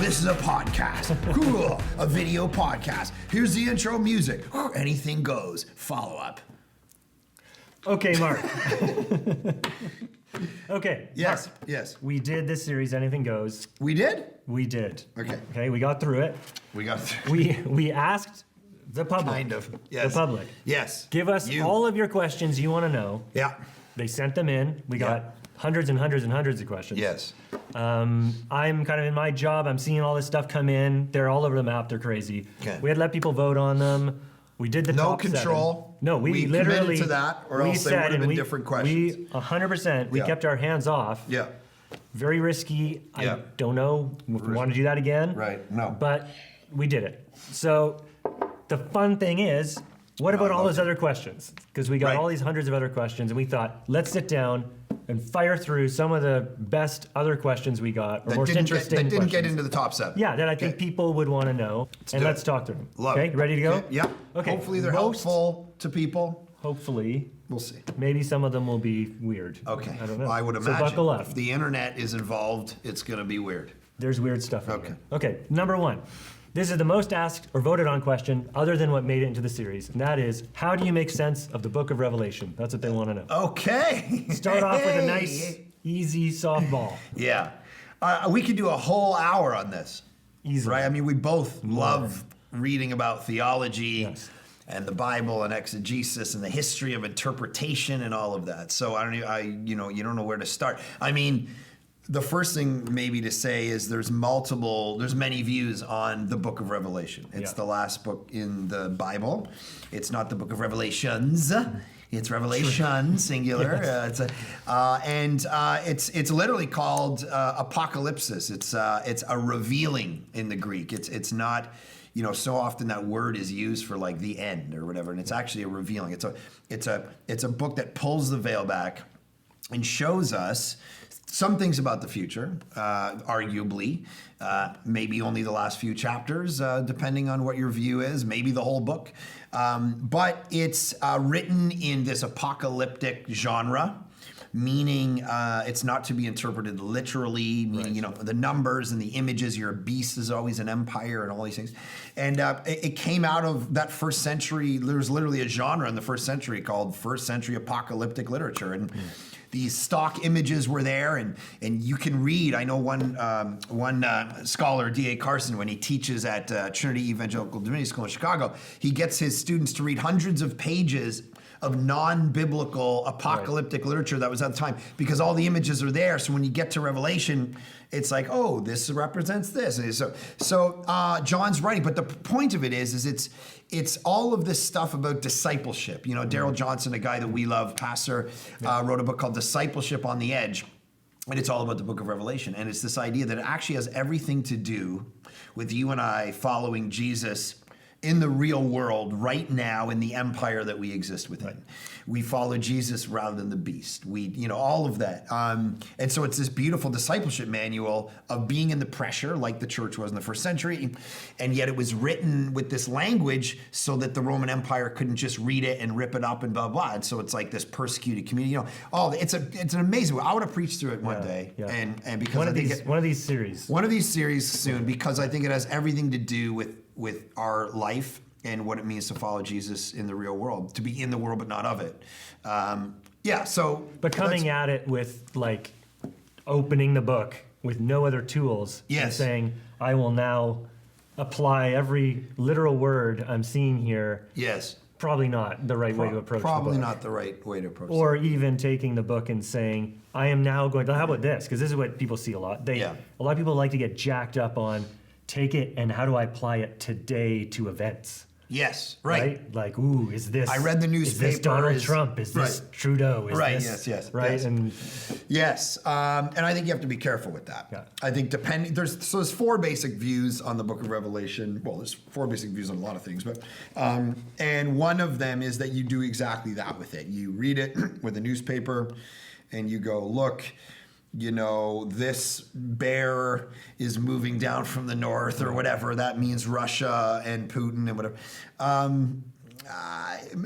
this is a podcast. Cool, a video podcast. Here's the intro music. Anything goes. Follow up. Okay, Mark. Okay. Yes, Mark, yes. we did this series, Anything Goes. We did? We did. Okay. Okay, we got through it. We got We asked the public. Kind of. Yes. The public. Yes. Give us all of your questions you want to know. Yeah. They sent them in. We got hundreds and hundreds and hundreds of questions. Yes. I'm kind of in my job. I'm seeing all this stuff come in. They're all over the map. They're crazy. Okay. We had let people vote on them. We did the top control. 7. No, we literally committed to that, or else they would have been different questions. We 100%. We kept our hands off. Yeah. Very risky. Yeah. I don't know if we want to do that again. Right. No. But we did it. So the fun thing is, what about all those other questions? Because we got all these hundreds of other questions, and we thought, let's sit down and fire through some of the best other questions we got, or most interesting that didn't get questions. into the top 7. Yeah, that I think people would want to know. Let's talk to them. Love okay, it. ready to go? Okay. Yeah. Okay. Hopefully they're helpful to people. Hopefully. We'll see. Maybe some of them will be weird. Okay. I don't know. I would imagine. So buckle up. If the internet is involved, it's going to be weird. There's weird stuff. Okay. Okay, number 1. This is the most asked or voted on question other than what made it into the series. And that is, how do you make sense of the book of Revelation? That's what they want to know. Okay. Start off with a nice, easy softball. Yeah. We could do a whole hour on this. Easily. Right? I mean, we both love reading about theology. Yes. And the Bible and exegesis and the history of interpretation and all of that. So you don't know where to start. I mean, the first thing maybe to say is there's many views on the book of Revelation. It's the last book in the Bible. It's not the book of Revelations. It's Revelation, singular. Yes. It's literally called apocalypsis. It's a revealing in the Greek. It's not. So often that word is used for like the end or whatever, and it's actually a revealing. It's a book that pulls the veil back and shows us some things about the future, arguably, maybe only the last few chapters, depending on what your view is, maybe the whole book. But it's written in this apocalyptic genre, meaning it's not to be interpreted literally, meaning, the numbers and the images, you're a beast is always an empire and all these things. And it came out of that first century. There was literally a genre in the first century called first century apocalyptic literature. And these stock images were there, and you can read. I know one scholar, D.A. Carson, when he teaches at Trinity Evangelical Divinity School in Chicago, he gets his students to read hundreds of pages of non-biblical apocalyptic literature that was at the time, because all the images are there. So when you get to Revelation, it's like, oh, this represents this. And so John's writing, but the point of it is it's all of this stuff about discipleship. Darrell Johnson, a guy that we love, pastor, wrote a book called Discipleship on the Edge. And it's all about the book of Revelation. And it's this idea that it actually has everything to do with you and I following Jesus in the real world right now in the empire that we exist within. Right. We follow Jesus rather than the beast. All of that. And so it's this beautiful discipleship manual of being in the pressure like the church was in the first century. And yet it was written with this language so that the Roman Empire couldn't just read it and rip it up and blah, blah. And so it's like this persecuted community. It's an amazing way. I want to preach through it one day. Yeah. And because one of these series soon, because I think it has everything to do with our life and what it means to follow Jesus in the real world, to be in the world but not of it. But coming at it with like opening the book with no other tools and saying, I will now apply every literal word I'm seeing here. Yes. Probably not the right way to approach the book. Probably not the right way to approach it. Or even taking the book and saying, I am now going to, how about this? Because this is what people see a lot. A lot of people like to get jacked up on, take it and how do I apply it today to events? Yes, right. Like, ooh, is this? I read the newspaper. Is this Donald Trump? Is this Trudeau? Is this, yes. Right, yes. And I think you have to be careful with that. Yeah. I think there's 4 basic views on the book of Revelation. Well, there's 4 basic views on a lot of things, but and one of them is that you do exactly that with it. You read it with a newspaper, and you go, look. This bear is moving down from the north or whatever. That means Russia and Putin and whatever.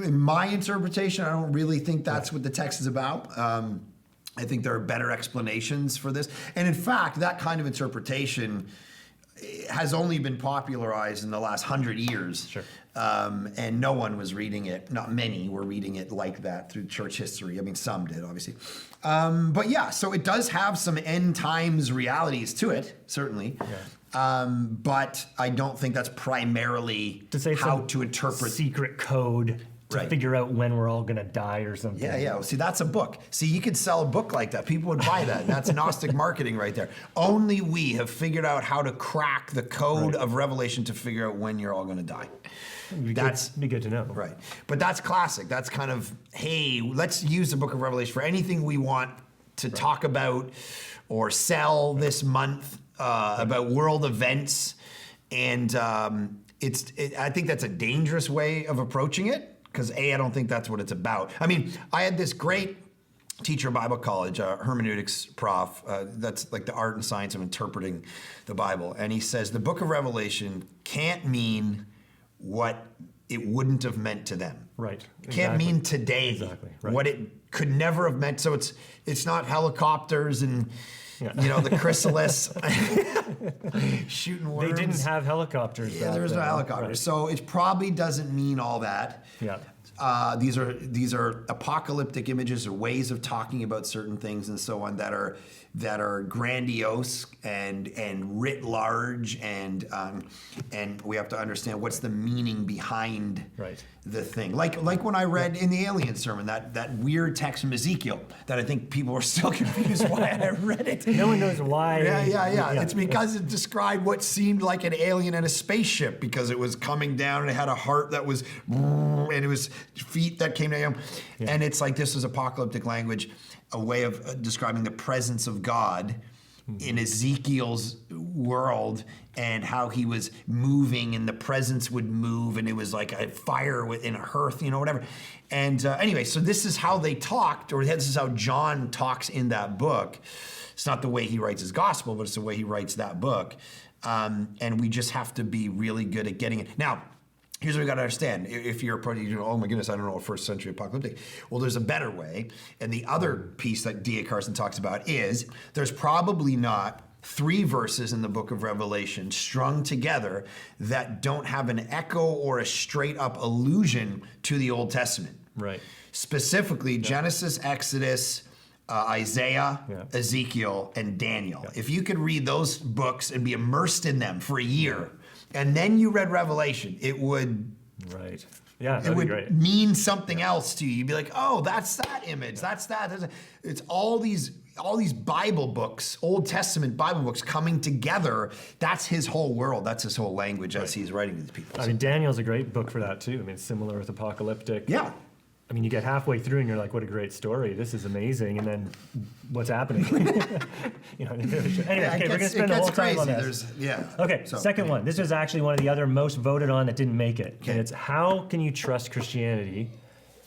In my interpretation, I don't really think that's what the text is about. I think there are better explanations for this. And in fact, that kind of interpretation has only been popularized in the last 100 years. Sure. And no one was reading it. Not many were reading it like that through church history. I mean, some did, obviously. But yeah, so it does have some end times realities to it, certainly. Yeah. But I don't think that's primarily To say how some to interpret. secret code to Right. figure out when we're all gonna die or something. Yeah. Well, see, that's a book. See, you could sell a book like that. People would buy that. That's Gnostic marketing right there. Only we have figured out how to crack the code of Revelation to figure out when you're all going to die. That's be good to know. right. But that's classic. That's kind of, hey, let's use the book of Revelation for anything we want to talk about or sell this month about world events. And I think that's a dangerous way of approaching it. Because I don't think that's what it's about. I mean, I had this great teacher at Bible college, hermeneutics prof, that's like the art and science of interpreting the Bible. And he says the book of Revelation can't mean what it wouldn't have meant to them. Right. Can't mean today Right. what it could never have meant. So it's not helicopters and the chrysalis shooting worms. They didn't have helicopters. Yeah, there was no helicopters. Right. So it probably doesn't mean all that. Yeah. These are apocalyptic images or ways of talking about certain things and so on that are grandiose and writ large and we have to understand what's the meaning behind the thing. Like when I read in the Alien sermon that weird text from Ezekiel that I think people are still confused why I read it. No one knows why. Yeah. It's because it described what seemed like an alien in a spaceship because it was coming down and it had a heart that was and it was feet that came down. Yeah. And it's like this is apocalyptic language, a way of describing the presence of God in Ezekiel's world and how he was moving and the presence would move and it was like a fire within a hearth, whatever. And anyway, so this is how they talked, or this is how John talks in that book. It's not the way he writes his gospel, but it's the way he writes that book. And we just have to be really good at getting it. Now, here's what we got to understand. If you're approaching, oh my goodness, I don't know what first century apocalyptic. Well, there's a better way. And the other piece that D.A. Carson talks about is there's probably not 3 verses in the book of Revelation strung together that don't have an echo or a straight up allusion to the Old Testament. Right. Specifically, Genesis, Exodus, Isaiah, Ezekiel, and Daniel. Yeah. If you could read those books and be immersed in them for a year, and then you read Revelation, it would it would mean something else to you. You'd be like, oh, that's that image. That's that. It's all these Bible books, Old Testament Bible books coming together. That's his whole world. That's his whole language as he's writing to these people. I mean, Daniel's a great book for that too. I mean, it's similar with apocalyptic. Yeah. I mean, you get halfway through and you're like, what a great story. This is amazing. And then what's happening? Anyway, we're going to spend the whole time on this. Okay, so, second one. This was actually one of the other most voted on that didn't make it. Okay. And it's how can you trust Christianity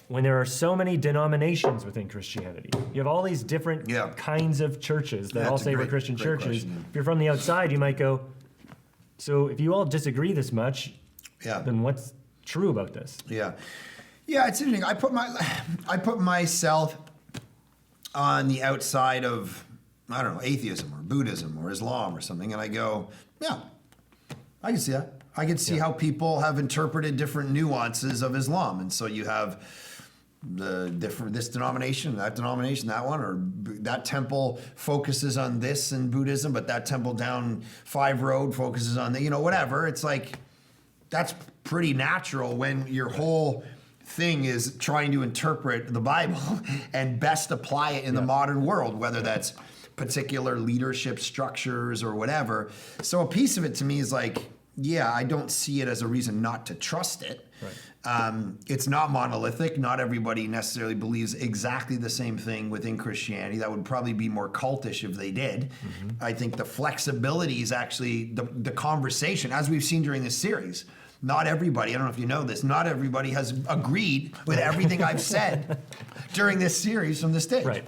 when there are so many denominations within Christianity? You have all these different kinds of churches that all say we're Christian churches. Question. If you're from the outside, you might go, so if you all disagree this much, then what's true about this? Yeah, it's interesting. I put myself on the outside of, I don't know, atheism or Buddhism or Islam or something, and I go, yeah, I can see that. I can see how people have interpreted different nuances of Islam, and so you have this denomination, that one, or that temple focuses on this in Buddhism, but that temple down 5 Road focuses on whatever. It's like that's pretty natural when your whole thing is trying to interpret the Bible and best apply it in the modern world, whether that's particular leadership structures or whatever. So a piece of it to me is like, I don't see it as a reason not to trust it. Right. It's not monolithic. Not everybody necessarily believes exactly the same thing within Christianity. That would probably be more cultish if they did. Mm-hmm. I think the flexibility is actually the conversation, as we've seen during this series. Not everybody, I don't know if you know this, not everybody has agreed with everything I've said during this series from the stage. Right.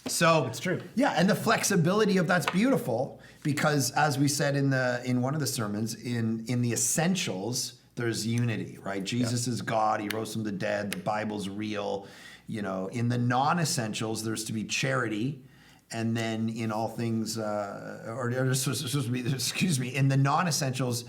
So it's true. Yeah, and the flexibility of that's beautiful because as we said in one of the sermons, in the essentials, there's unity, right? Jesus is God, he rose from the dead, the Bible's real. In the non-essentials, there's to be charity and then in all things, excuse me, in the non-essentials,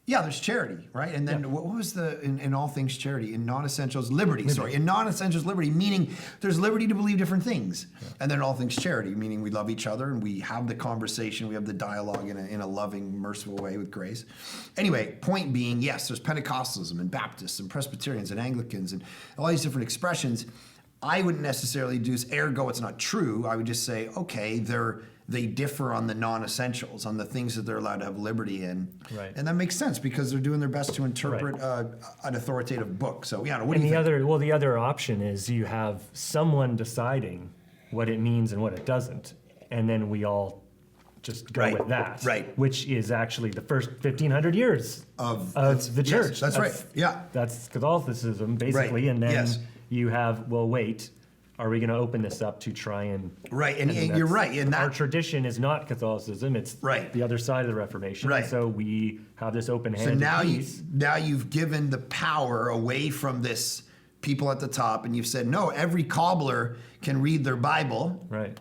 there's charity, right? And then what was in all things charity? In non-essentials, liberty. Sorry, in non-essentials, liberty, meaning there's liberty to believe different things. Yeah. And then all things charity, meaning we love each other and we have the conversation, we have the dialogue in a loving, merciful way with grace. Anyway, point being, yes, there's Pentecostalism and Baptists and Presbyterians and Anglicans and all these different expressions. I wouldn't necessarily deduce, ergo, it's not true. I would just say, okay, they differ on the non-essentials, on the things that they're allowed to have liberty in. Right. And that makes sense because they're doing their best to interpret an authoritative book. So, what do you think? The other option is you have someone deciding what it means and what it doesn't, and then we all just go with that. Right. Which is actually the first 1,500 years of the church. Yes, that's right. Yeah. That's Catholicism, basically. Right. And then you have, are we going to open this up to try and... Right, and you're right. And our tradition is not Catholicism, it's the other side of the Reformation. Right. So we have this open-handed now you've given the power away from this people at the top, and you've said, no, every cobbler can read their Bible. Right.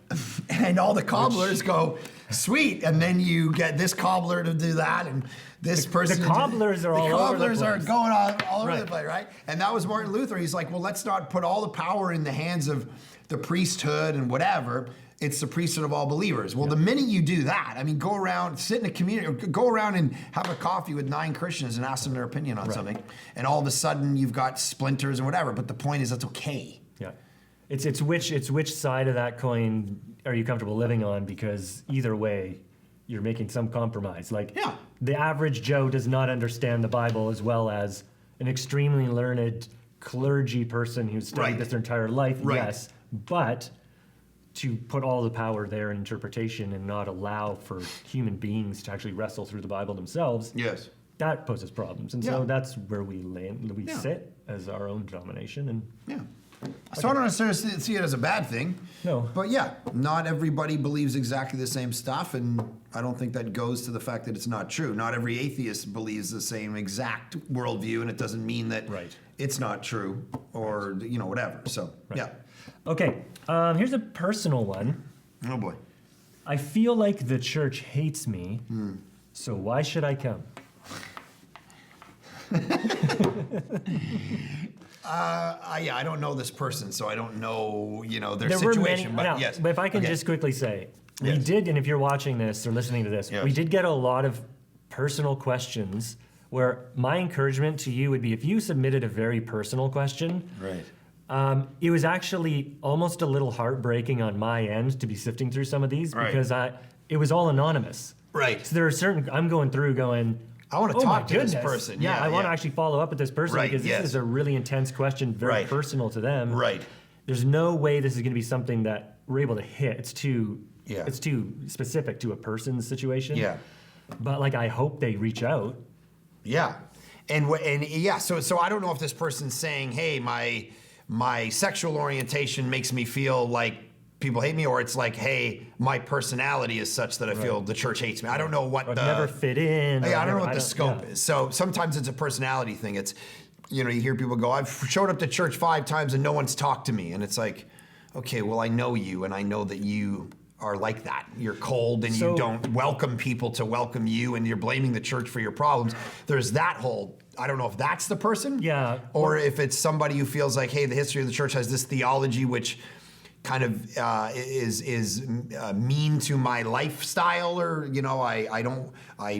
And all the cobblers go, sweet, and then you get this cobbler to do that, and this person... The cobblers are all over the place. The cobblers are going all over the place, right? And that was Martin Luther. He's like, well, let's not put all the power in the hands of the priesthood and whatever. It's the priesthood of all believers. Well, the minute you do that, go around, sit in a community, or go around and have a coffee with 9 Christians and ask them their opinion on something, and all of a sudden you've got splinters and whatever. But the point is, that's okay. Yeah, it's which side of that coin are you comfortable living on? Because either way, you're making some compromise. The average Joe does not understand the Bible as well as an extremely learned clergy person who's studied this their entire life. Yes, but to put all the power there in interpretation and not allow for human beings to actually wrestle through the Bible themselves, that poses problems. And so that's where we sit as our own denomination. And So I don't necessarily see it as a bad thing. No. But not everybody believes exactly the same stuff, and I don't think that goes to the fact that it's not true. Not every atheist believes the same exact worldview, and it doesn't mean that it's not true or whatever. So Okay, here's a personal one. Oh boy. I feel like the church hates me, so why should I come? I don't know this person, so I don't know, their situation. But if I can just quickly say, we did, and if you're watching this or listening to this, we did get a lot of personal questions where my encouragement to you would be if you submitted a very personal question. Right. It was actually almost a little heartbreaking on my end to be sifting through some of these because it was all anonymous. Right. So there are certain, I'm going through going, I want to talk to this person. I want to actually follow up with this person because this is a really intense question, very personal to them. Right. There's no way this is going to be something that we're able to hit. It's too specific to a person's situation. Yeah. But I hope they reach out. Yeah. So I don't know if this person's saying, hey, my sexual orientation makes me feel like people hate me, or it's like, hey, my personality is such that I feel the church hates me. I don't know what I've never fit in. I don't know what the scope is. So sometimes it's a personality thing. It's, you hear people go, I've showed up to church 5 times and no one's talked to me. And it's like, okay, well, I know you, and I know that you are like that. You're cold, and you don't welcome people to welcome you, and you're blaming the church for your problems. There's that whole, I don't know if that's the person. Yeah. Or if it's somebody who feels like, hey, the history of the church has this theology which kind of is mean to my lifestyle, or I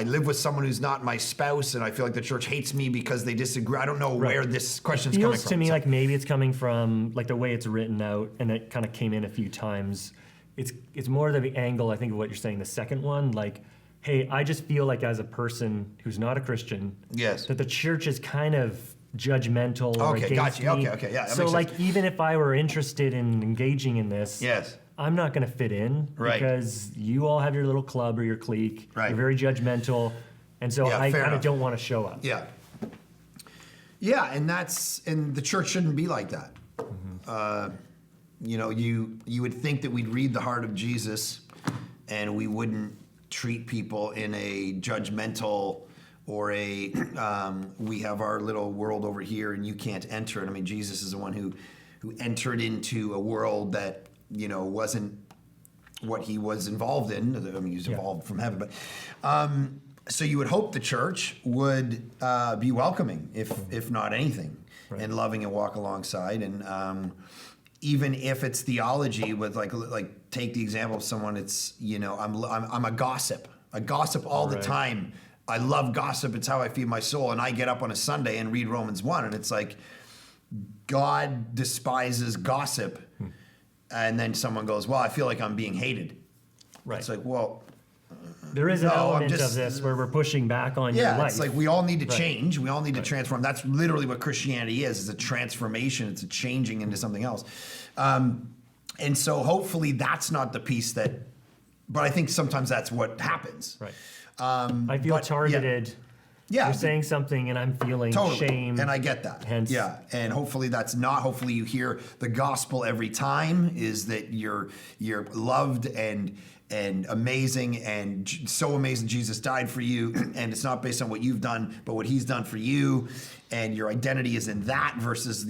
live with someone who's not my spouse, and I feel like the church hates me because they disagree. I don't know where this question's coming from. It feels to me like maybe it's coming from the way it's written out, and it kind of came in a few times. It's more the angle, I think, of what you're saying. The second one, hey, I just feel like as a person who's not a Christian, that the church is kind of judgmental or against me. Okay, yeah. So even if I were interested in engaging in this, I'm not going to fit in because you all have your little club or your clique. Right. You're very judgmental, and so I kind of don't want to show up. Yeah. Yeah, and the church shouldn't be like that. Mm-hmm. You would think that we'd read the heart of Jesus, and we wouldn't treat people in a judgmental or we have our little world over here and you can't enter it. I mean, Jesus is the one who entered into a world that wasn't what he was involved in. I mean, he was involved from heaven, but so you would hope the church would be welcoming, if not anything, and loving and walk alongside. And even if it's theology, with like take the example of someone, it's I'm a gossip. I gossip all the time. I love gossip. It's how I feed my soul. And I get up on a Sunday and read Romans 1, and it's like God despises gossip. And then someone goes, well, I feel like I'm being hated. Right. It's like, well, there is an element of this where we're pushing back on your life. Yeah, it's like we all need to change. We all need to transform. That's literally what Christianity is. It's a transformation. It's a changing into something else. And so hopefully that's not the piece that, but I think sometimes that's what happens. Right. I feel targeted. Yeah. You're saying something and I'm feeling shame. And I get that. Hence. Yeah. And hopefully that's not, hopefully you hear the gospel every time is that you're loved and amazing, and so amazing Jesus died for you, and it's not based on what you've done, but what he's done for you, and your identity is in that versus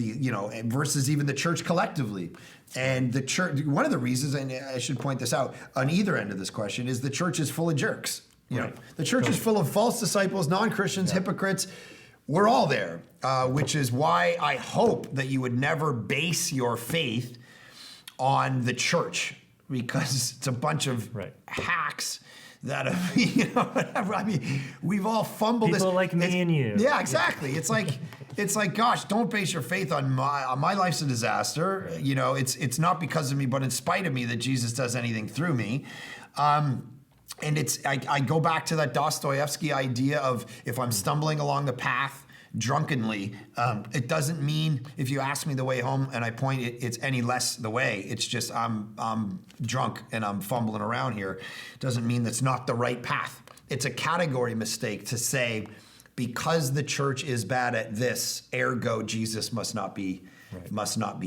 versus even the church collectively. And the church, one of the reasons, and I should point this out, on either end of this question, is the church is full of jerks. The church is full of false disciples, non-Christians, hypocrites. We're all there, which is why I hope that you would never base your faith on the church, because it's a bunch of hacks that have, whatever. I mean, we've all fumbled People like me and you. Yeah, exactly. It's like, gosh, don't base your faith on my life's a disaster. It's not because of me, but in spite of me that Jesus does anything through me. And I go back to that Dostoevsky idea of if I'm stumbling along the path drunkenly, it doesn't mean if you ask me the way home and I point it's any less the way. It's just I'm drunk and I'm fumbling around here. Doesn't mean that's not the right path. It's a category mistake to say because the church is bad at this, ergo Jesus must not be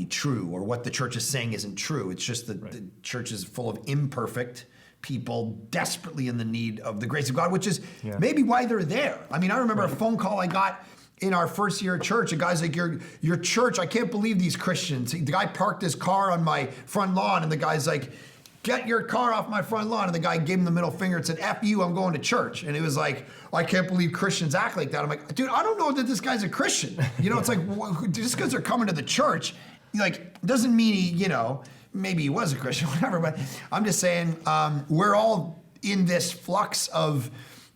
true, or what the church is saying isn't true. It's just that the church is full of imperfect people desperately in the need of the grace of God, which is maybe why they're there. I mean, I remember a phone call I got in our first year at church. A guy's like, your church, I can't believe these Christians. The guy parked his car on my front lawn, and the guy's like, get your car off my front lawn. And the guy gave him the middle finger and said, F you, I'm going to church. And it was like, I can't believe Christians act like that. I'm like, dude, I don't know that this guy's a Christian. It's like, just because they're coming to the church, doesn't mean he, maybe he was a Christian, whatever, but I'm just saying we're all in this flux of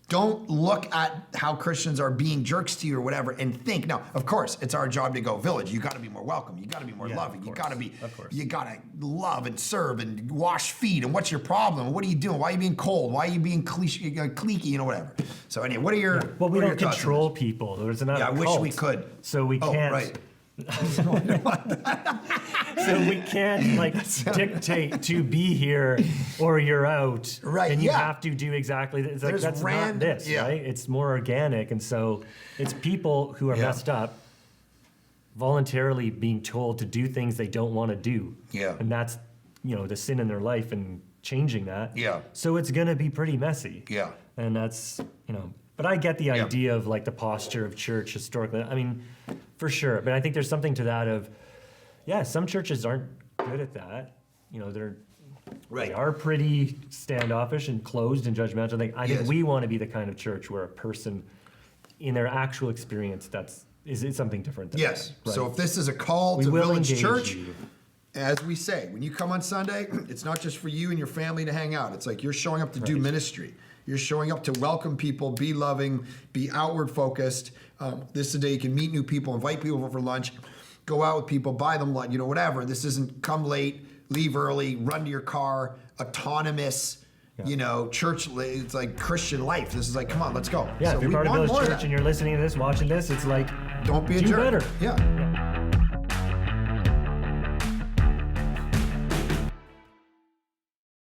don't look at how Christians are being jerks to you or whatever and think. Now, of course, it's our job to go, Village, you got to be more welcome. You got to be more loving. You got to love and serve and wash feet. And what's your problem? What are you doing? Why are you being cold? Why are you being cliquey, whatever. So anyway, what are your Well, we don't control people. There's another I wish we could. So we can't. Right. So we can't dictate to be here or you're out. Right. And you have to do exactly this. Like, that's not this, right? It's more organic. And so it's people who are messed up voluntarily being told to do things they don't want to do. Yeah. And that's, the sin in their life and changing that. Yeah. So it's going to be pretty messy. Yeah. And that's, but I get the idea of the posture of church historically. I mean, for sure. But I think there's something to that of, some churches aren't good at that. They are pretty standoffish and closed and judgmental. I think we want to be the kind of church where a person, in their actual experience, is something different. Than Yes. Right? So if this is a call to Village Church, as we say, when you come on Sunday, it's not just for you and your family to hang out. It's like you're showing up to do ministry. You're showing up to welcome people, be loving, be outward focused. This is a day you can meet new people, invite people over for lunch, go out with people, buy them lunch, whatever. This isn't come late, leave early, run to your car, autonomous, church. It's like Christian life. This is like, come on, let's go. Yeah, so if you're part of Village Church and you're listening to this, watching this, it's like, don't be a jerk. Do better. Yeah.